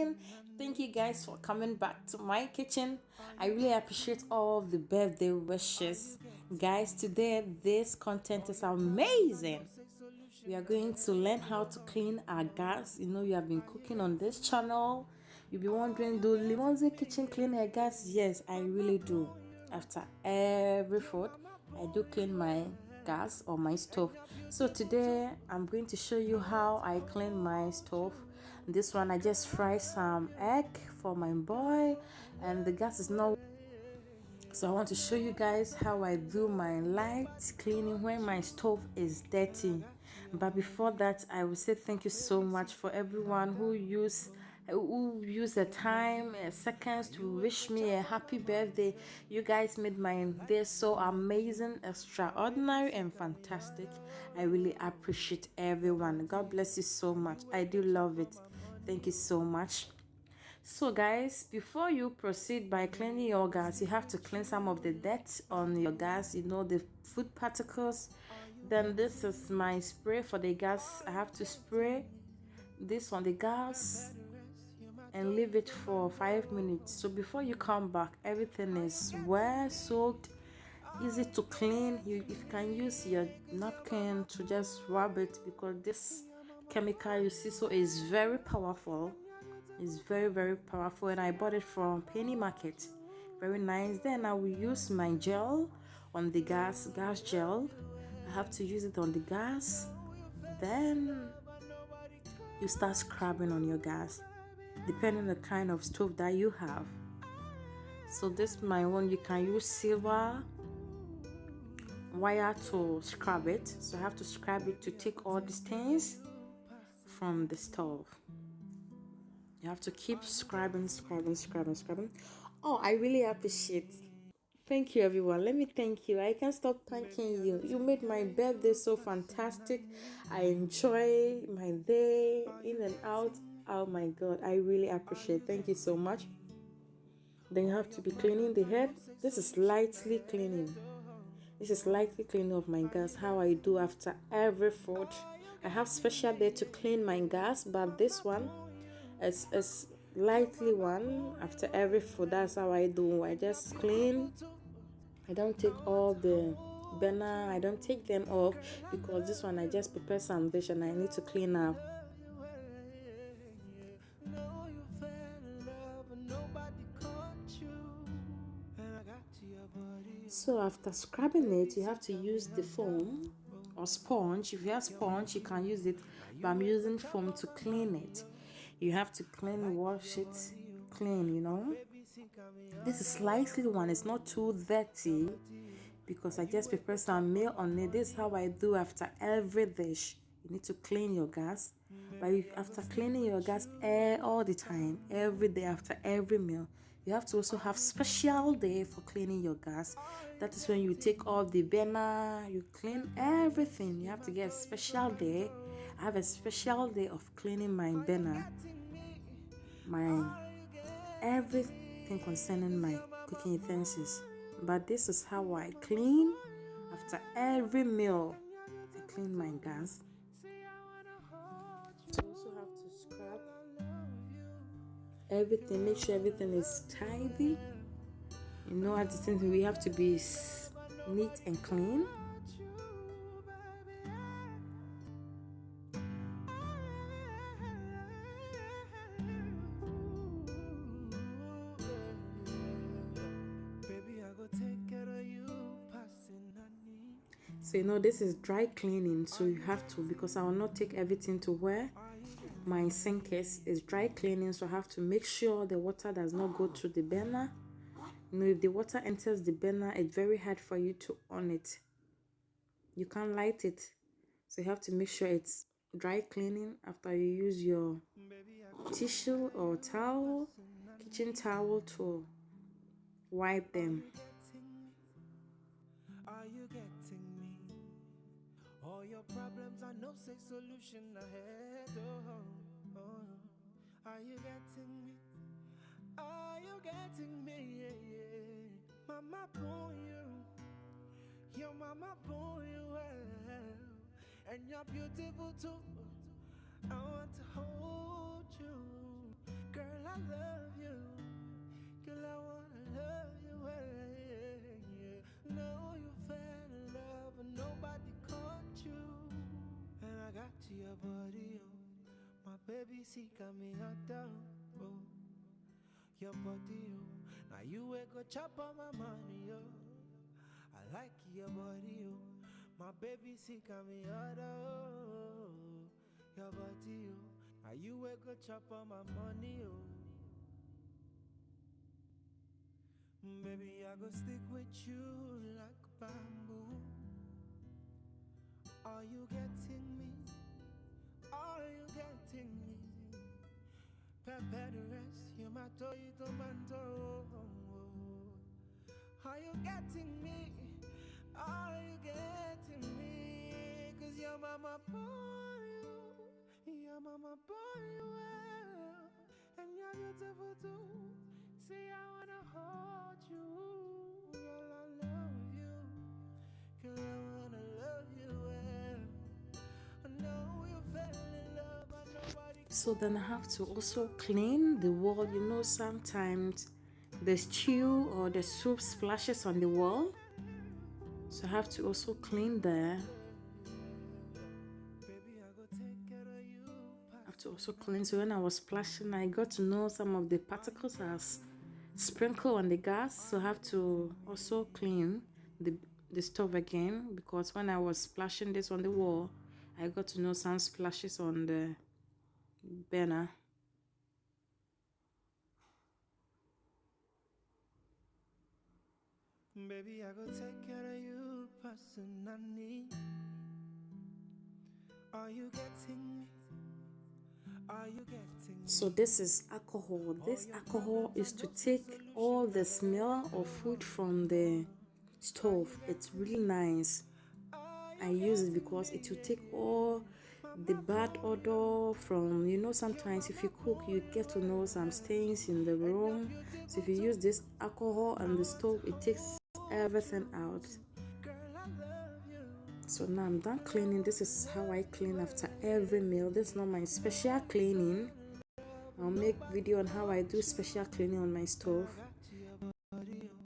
morning. Thank you guys for coming back to my kitchen. I really appreciate all the birthday wishes. Guys, today this content is amazing. We are going to learn how to clean our gas. You know, you have been cooking on this channel. You'll be wondering, do Limonzi Kitchen clean her gas? Yes, I really do. After every food, I do clean my gas or my stove. So today I'm going to show you how I clean my stove. This one, I just fry some egg for my boy, and the gas is not. So I want to show you guys how I do my light cleaning when my stove is dirty. But before that, I will say thank you so much for everyone who use the time, seconds to wish me a happy birthday. You guys made my day so amazing, extraordinary, and fantastic. I really appreciate everyone. God bless you so much. I do love it. Thank you so much. So guys, before you proceed by cleaning your gas, you have to clean some of the dirt on your gas, you know, the food particles. Then this is my spray for the gas. I have to spray this on the gas and leave it for 5 minutes. So before you come back, everything is well soaked, easy to clean. If you can use your napkin to just rub it, because this chemical you see so is very powerful. It's very powerful, and I bought it from Penny Market. Very nice. Then I will use my gel on the gas gel. I have to use it on the gas. Then you start scrubbing on your gas, depending on the kind of stove that you have. So this is my one. You can use silver wire to scrub it. So I have to scrub it to take all the stains from the stove. You have to keep scrubbing. Oh, I really appreciate. Thank you, everyone. Let me thank you. I can't stop thanking you. You made my birthday so fantastic. I enjoy my day in and out. Oh my God, I really appreciate. Thank you so much. Then you have to be cleaning the head. This is lightly cleaning. This is lightly cleaning of my gas. How I do after every food. I have special day to clean my gas, but this one it's lightly one after every food. That's how I do. I just clean. I don't take all the burner. I don't take them off, because this one I just prepare some dish and I need to clean up. So after scrubbing it, you have to use the foam or sponge. If you have sponge, you can use it, but I'm using foam to clean it. You have to wash it clean, you know. This is slightly one. It's not too dirty, because I just prepare some meal on it. This is how I do after every dish. You need to clean your gas. But after cleaning your gas all the time, every day after every meal, you have to also have special day for cleaning your gas. That is when you take off the burner, you clean everything. You have to get a special day. I have a special day of cleaning my burner, my everything concerning my cooking utensils. But this is how I clean after every meal. I clean my gas. You also have to scrub everything, make sure everything is tidy. You know, at the same time, we have to be neat and clean. So you know, this is dry cleaning, so you have to, because I will not take everything to where my sink is dry cleaning. So I have to make sure the water does not go to the burner. You know, if the water enters the burner, it's very hard for you to on it. You can't light it, so you have to make sure it's dry cleaning after you use your tissue or towel, kitchen towel, to wipe them. Are you getting me? All your problems are no say solution ahead. Are you getting me? Are you getting me? Yeah. Mama born you. Your mama born you well. And you're beautiful too. I want to hold you. Girl, love you. Girl, I wanna love you. Yeah. Know you fell in love and nobody caught you. And I got to your body, oh. My baby see me hot down, oh. Your body, oh. Now you wake go chop on my money, oh. I like your body, oh. My baby see me hot, oh. Your body, oh. Now you wake go chop on my money, oh. Baby, I go stick with you like bamboo. Are you getting me? Are you getting me? Prepare the rest, you my toy tomato. Are you getting me? Are you getting me? Cause your mama born you. Your mama born you well. And you're beautiful too. Say I wanna hold you. Girl, I love you. Girl, I wanna love you well. I know you fell in love, but nobody. So then I have to also clean the wall. You know, sometimes the stew or the soup splashes on the wall, so I have to also clean there. I have to also clean. So when I was splashing, I got to know some of the particles has sprinkled on the gas, so I have to also clean the stove again, because when I was splashing this on the wall, I got to know some splashes on the burner. Baby, I go take care of you personally. Are you getting me? Are you getting me? So this is alcohol. This alcohol is to take all the smell of food from the stove. It's really nice. I use it because it will take all the bad odor from, you know, sometimes if you cook, you get to know some stains in the room. So if you use this alcohol on the stove, it takes everything out. So now I'm done cleaning. This is how I clean after every meal. This is not my special cleaning. I'll make video on how I do special cleaning on my stove.